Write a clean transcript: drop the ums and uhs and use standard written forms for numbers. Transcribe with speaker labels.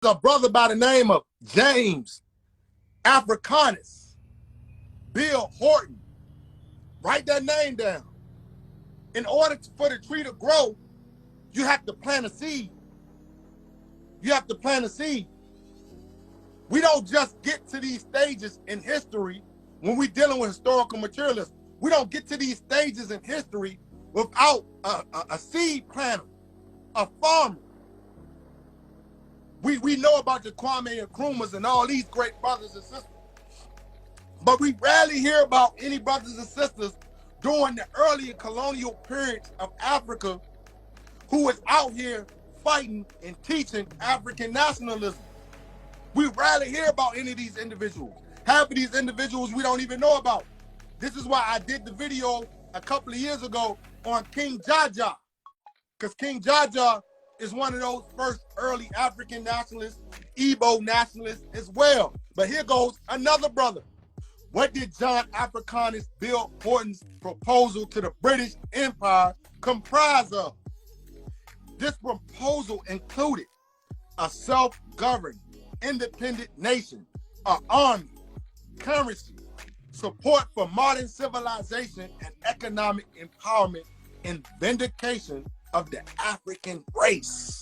Speaker 1: a brother by the name of James Africanus Beale Horton. Write that name down. In order for the tree to grow, you have to plant a seed. You have to plant a seed. We don't just get to these stages in history when we're dealing with historical materialism. We don't get to these stages in history without a seed planter, a farmer. We know about the Kwame Nkrumahs and all these great brothers and sisters, but we rarely hear about any brothers and sisters during the earlier colonial periods of Africa who was out here fighting and teaching African nationalism. We rarely hear about any of these individuals. Half of these individuals we don't even know about. This is why I did the video a couple of years ago on King Jaja, because King Jaja is one of those first early African nationalists, Igbo nationalists as well. But here goes another brother. What did John Africanus Beale Horton's proposal to the British Empire comprise of? This proposal included a self-governed, independent nation, an army, currency, support for modern civilization and economic empowerment, and vindication of the African race.